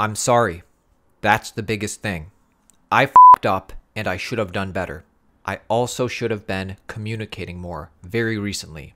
I'm sorry. That's the biggest thing. I f***ed up and I should have done better. I also should have been communicating more very recently.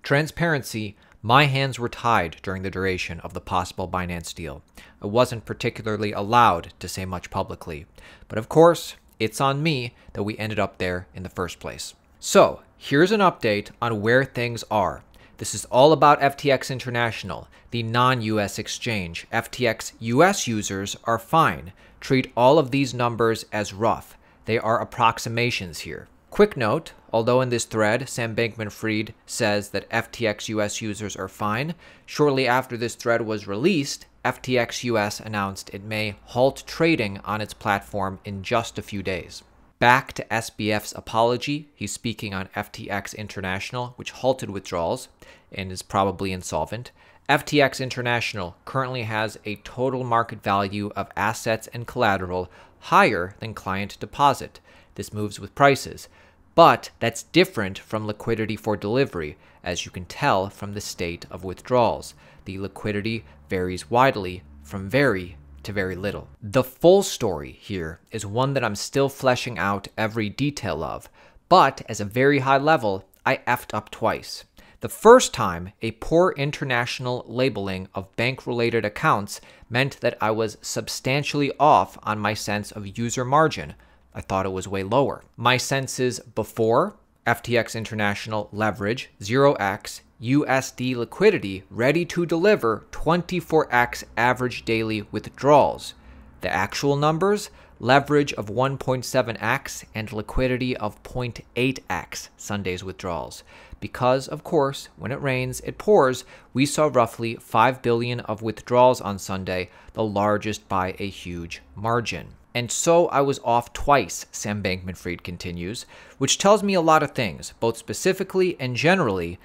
Transparency, my hands were tied during the duration of the possible Binance deal. I wasn't particularly allowed to say much publicly. But of course, it's on me that we ended up there in the first place. So, here's an update on where things are. This is all about FTX International, the non-US exchange. FTX US users are fine. Treat all of these numbers as rough. They are approximations here. Quick note, although in this thread, Sam Bankman-Fried says that FTX US users are fine, shortly after this thread was released, FTX US announced it may halt trading on its platform in just a few days. Back to SBF's apology, he's speaking on FTX International, which halted withdrawals and is probably insolvent. FTX International currently has a total market value of assets and collateral higher than client deposit. This moves with prices, but that's different from liquidity for delivery, as you can tell from the state of withdrawals. The liquidity varies widely from very to very little. The full story here is one that I'm still fleshing out every detail of, but as a very high level, I effed up twice. The first time, a poor international labeling of bank-related accounts meant that I was substantially off on my sense of user margin. I thought it was way lower. My senses before, FTX International leverage, 0x, USD liquidity ready to deliver 24x average daily withdrawals. The actual numbers, leverage of 1.7x and liquidity of 0.8x Sunday's withdrawals. Because, of course, when it rains, it pours, we saw roughly 5 billion of withdrawals on Sunday, the largest by a huge margin. And so I was off twice, Sam Bankman-Fried continues, which tells me a lot of things, both specifically and generally,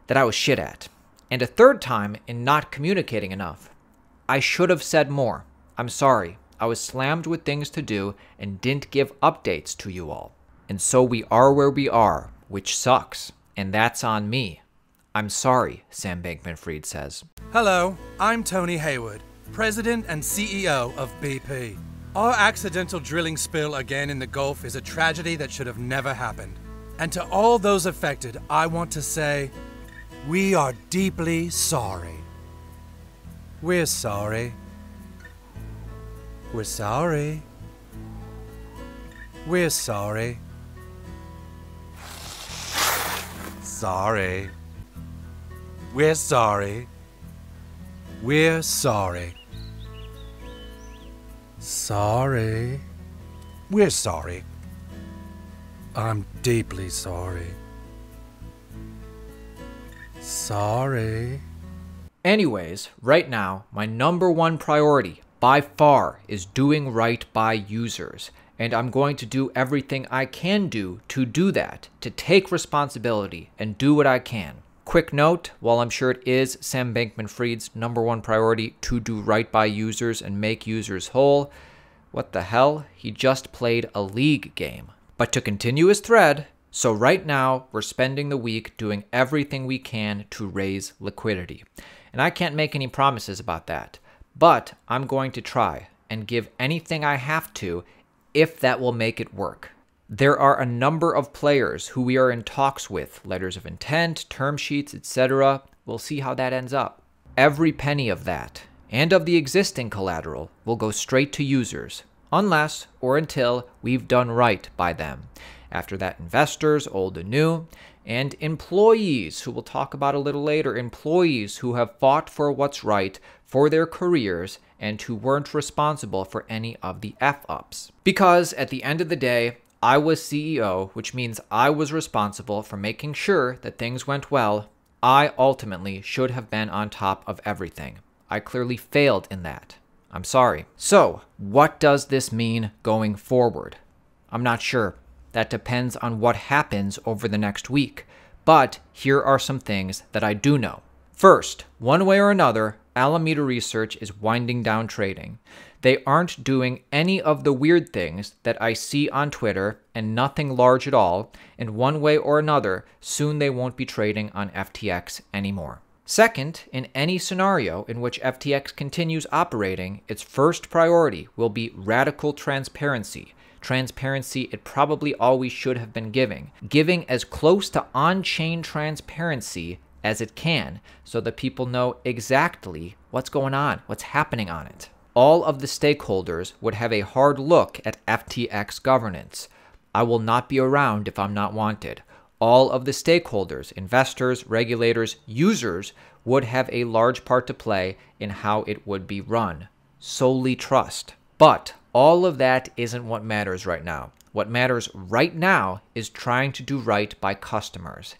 that I was shit at. And a third time in not communicating enough. I should have said more. I'm sorry. I was slammed with things to do and didn't give updates to you all. And so we are where we are, which sucks. And that's on me. I'm sorry, Sam Bankman-Fried says. Hello, I'm Tony Hayward, President and CEO of BP. Our accidental drilling spill again in the Gulf is a tragedy that should have never happened. And to all those affected, I want to say, we are deeply sorry. We're sorry. We're sorry. We're sorry. Sorry. We're sorry. We're sorry. Sorry. We're sorry. I'm deeply sorry. Sorry. Anyways, right now, my number one priority, by far, is doing right by users. And I'm going to do everything I can do to do that, to take responsibility and do what I can. Quick note, while I'm sure it is Sam Bankman-Fried's number one priority to do right by users and make users whole, what the hell? He just played a league game. But to continue his thread, so right now we're spending the week doing everything we can to raise liquidity. And I can't make any promises about that, but I'm going to try and give anything I have to if that will make it work. There are a number of players who we are in talks with, letters of intent, term sheets, etc. We'll see how that ends up. Every penny of that, and of the existing collateral, will go straight to users, unless or until we've done right by them. After that, investors, old and new, and employees, who we'll talk about a little later, employees who have fought for what's right for their careers and who weren't responsible for any of the F-ups. Because at the end of the day, I was CEO, which means I was responsible for making sure that things went well. I ultimately should have been on top of everything. I clearly failed in that. I'm sorry. So, what does this mean going forward? I'm not sure. That depends on what happens over the next week. But here are some things that I do know. First, one way or another, Alameda Research is winding down trading. They aren't doing any of the weird things that I see on Twitter and nothing large at all, and one way or another, soon they won't be trading on FTX anymore. Second, in any scenario in which FTX continues operating, its first priority will be radical transparency. Transparency it probably always should have been giving as close to on-chain transparency as it can so that people know exactly what's going on, what's happening on it. All of the stakeholders would have a hard look at FTX governance. I will not be around if I'm not wanted. All of the stakeholders, investors, regulators, users would have a large part to play in how it would be run. Solely trust. But all of that isn't what matters right now. What matters right now is trying to do right by customers.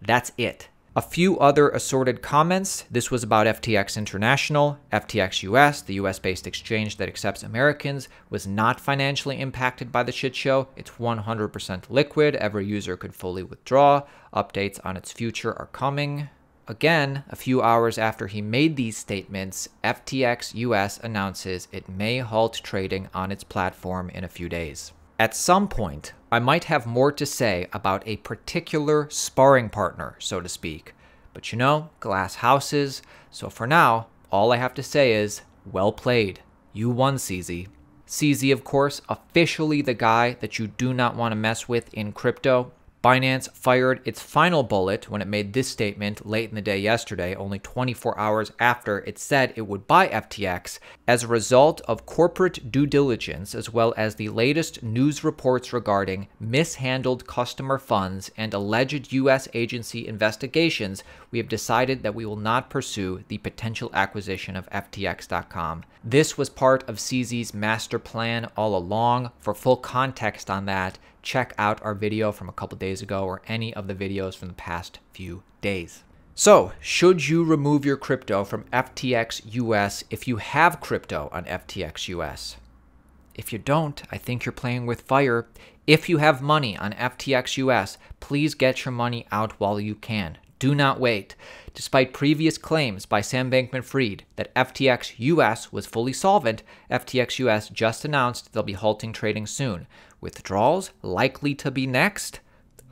That's it. A few other assorted comments. This was about FTX International. FTX US, the US-based exchange that accepts Americans, was not financially impacted by the shit show. It's 100% liquid. Every user could fully withdraw. Updates on its future are coming. Again, a few hours after he made these statements, FTX US announces it may halt trading on its platform in a few days. At some point, I might have more to say about a particular sparring partner, so to speak. But you know, glass houses. So for now, all I have to say is, well played. You won, CZ. CZ, of course, officially the guy that you do not want to mess with in crypto. Binance fired its final bullet when it made this statement late in the day yesterday, only 24 hours after it said it would buy FTX, as a result of corporate due diligence as well as the latest news reports regarding mishandled customer funds and alleged U.S. agency investigations. We have decided that we will not pursue the potential acquisition of FTX.com. This was part of CZ's master plan all along. For full context on that, check out our video from a couple days ago or any of the videos from the past few days. So, should you remove your crypto from FTX US if you have crypto on FTX US? If you don't, I think you're playing with fire. If you have money on FTX US, please get your money out while you can. Do not wait. Despite previous claims by Sam Bankman-Fried that FTX US was fully solvent, FTX US just announced they'll be halting trading soon. Withdrawals likely to be next?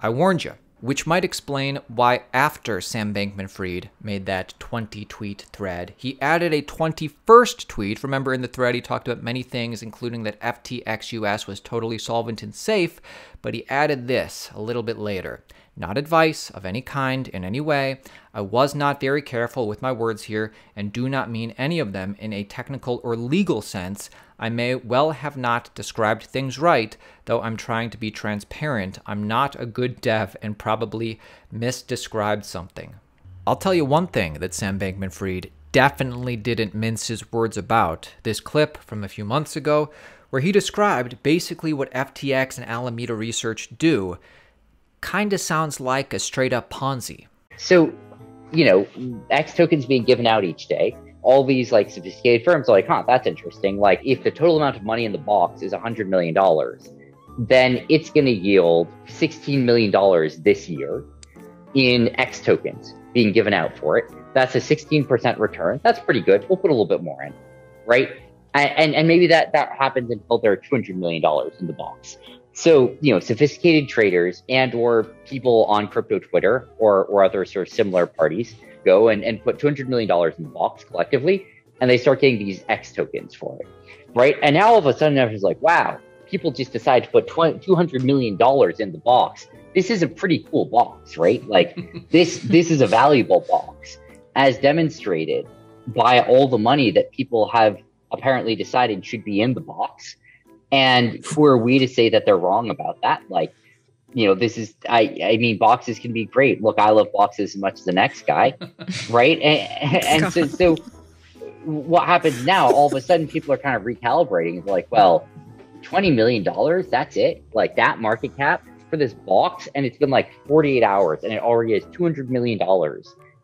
I warned you. Which might explain why after Sam Bankman-Fried made that 20-tweet thread, he added a 21st tweet. Remember, in the thread, he talked about many things, including that FTX US was totally solvent and safe, but he added this a little bit later. Not advice of any kind in any way. I was not very careful with my words here and do not mean any of them in a technical or legal sense. I may well have not described things right, though I'm trying to be transparent. I'm not a good dev and probably misdescribed something. I'll tell you one thing that Sam Bankman-Fried definitely didn't mince his words about. This clip from a few months ago where he described basically what FTX and Alameda Research do kind of sounds like a straight-up Ponzi. So, you know, X tokens being given out each day. All these like sophisticated firms are like, huh, that's interesting. Like if the total amount of money in the box is $100 million, then it's going to yield $16 million this year in X tokens being given out for it. That's a 16% return. That's pretty good. We'll put a little bit more in, right? And maybe that happens until there are $200 million in the box. So, you know, sophisticated traders and or people on crypto Twitter or other sort of similar parties go and put $200 million in the box collectively, and they start getting these X tokens for it, right? And now all of a sudden everyone's like, wow, people just decide to put $200 million in the box. This is a pretty cool box, right? Like this is a valuable box, as demonstrated by all the money that people have apparently decided should be in the box. And who are we to say that they're wrong about that? Like, you know, this is, I mean, boxes can be great. Look, I love boxes as much as the next guy, right? And so what happens now, all of a sudden people are kind of recalibrating. It's like, well, $20 million, that's it? Like that market cap for this box? And it's been like 48 hours and it already has $200 million,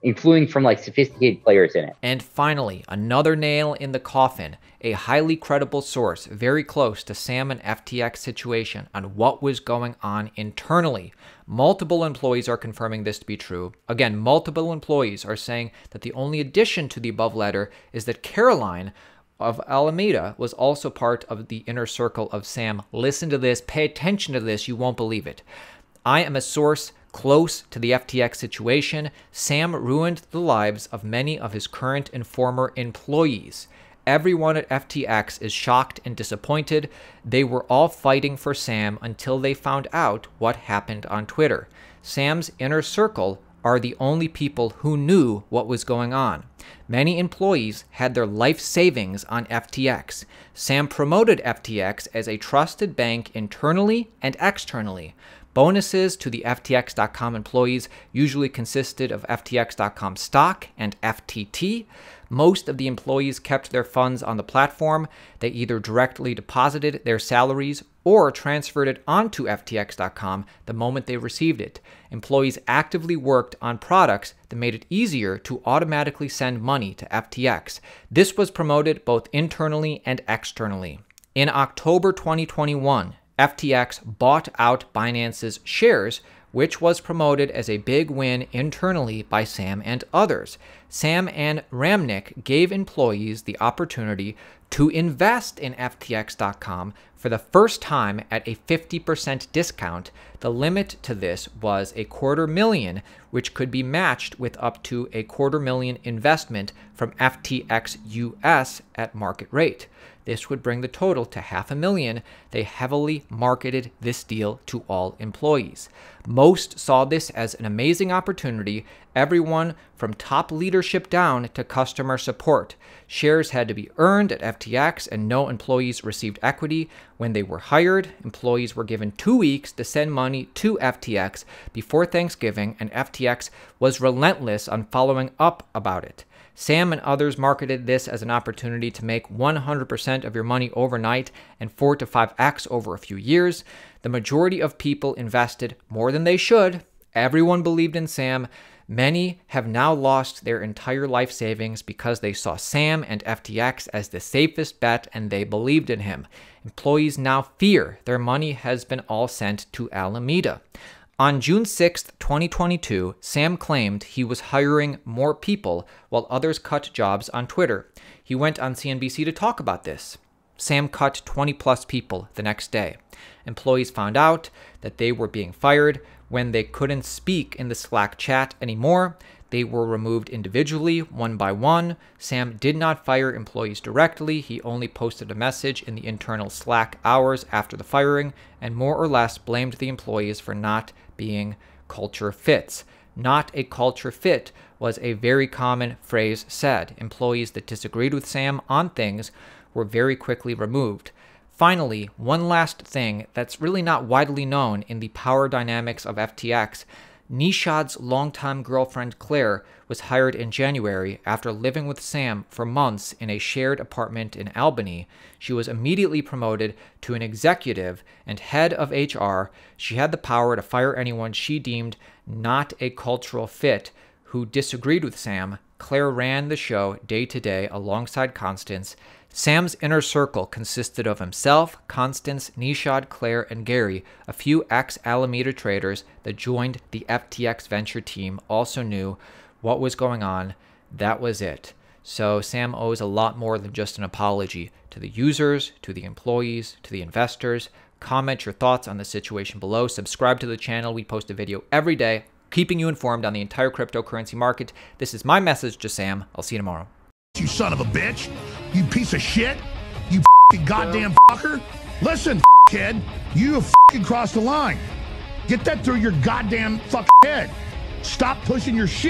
including from like sophisticated players in it. And finally, another nail in the coffin, a highly credible source very close to Sam and FTX situation on what was going on internally. Multiple employees are confirming this to be true. Again, multiple employees are saying that the only addition to the above letter is that Caroline of Alameda was also part of the inner circle of Sam. Listen to this, pay attention to this, you won't believe it. I am a source Close to the FTX situation, Sam ruined the lives of many of his current and former employees. Everyone at FTX is shocked and disappointed. They were all fighting for Sam until they found out what happened on Twitter. Sam's inner circle are the only people who knew what was going on. Many employees had their life savings on FTX. Sam promoted FTX as a trusted bank internally and externally. Bonuses to the FTX.com employees usually consisted of FTX.com stock and FTT. Most of the employees kept their funds on the platform. They either directly deposited their salaries or transferred it onto FTX.com the moment they received it. Employees actively worked on products that made it easier to automatically send money to FTX. This was promoted both internally and externally. In October 2021, FTX bought out Binance's shares, which was promoted as a big win internally by Sam and others. Sam and Ramnick gave employees the opportunity to invest in FTX.com for the first time at a 50% discount. The limit to this was $250,000, which could be matched with up to $250,000 investment from FTX US at market rate. This would bring the total to $500,000. They heavily marketed this deal to all employees. Most saw this as an amazing opportunity, everyone from top leadership down to customer support. Shares had to be earned at FTX, and no employees received equity. When they were hired, employees were given 2 weeks to send money to FTX before Thanksgiving, and FTX was relentless on following up about it. Sam and others marketed this as an opportunity to make 100% of your money overnight and 4 to 5x over a few years. The majority of people invested more than they should. Everyone believed in Sam. Many have now lost their entire life savings because they saw Sam and FTX as the safest bet and they believed in him. Employees now fear their money has been all sent to Alameda. On June 6, 2022, Sam claimed he was hiring more people while others cut jobs on Twitter. He went on CNBC to talk about this. Sam cut 20-plus people the next day. Employees found out that they were being fired when they couldn't speak in the Slack chat anymore. They were removed individually, one by one. Sam did not fire employees directly. He only posted a message in the internal Slack hours after the firing and more or less blamed the employees for not being culture fits. Not a culture fit was a very common phrase said. Employees that disagreed with Sam on things were very quickly removed. Finally, one last thing that's really not widely known in the power dynamics of FTX. Nishad's longtime girlfriend Claire was hired in January after living with Sam for months in a shared apartment in Albany. She was immediately promoted to an executive and head of HR. She had the power to fire anyone she deemed not a cultural fit who disagreed with Sam. Claire ran the show day to day alongside Constance. Sam's inner circle consisted of himself, Constance, Nishad, Claire, and Gary. A few ex-Alameda traders that joined the FTX venture team also knew what was going on. That was it. So Sam owes a lot more than just an apology to the users, to the employees, to the investors. Comment your thoughts on the situation below. Subscribe to the channel. We post a video every day, keeping you informed on the entire cryptocurrency market. This is my message to Sam. I'll see you tomorrow. You son of a bitch. You piece of shit. You goddamn fucker. Listen, kid. You have crossed the line. Get that through your goddamn head. Stop pushing your shit.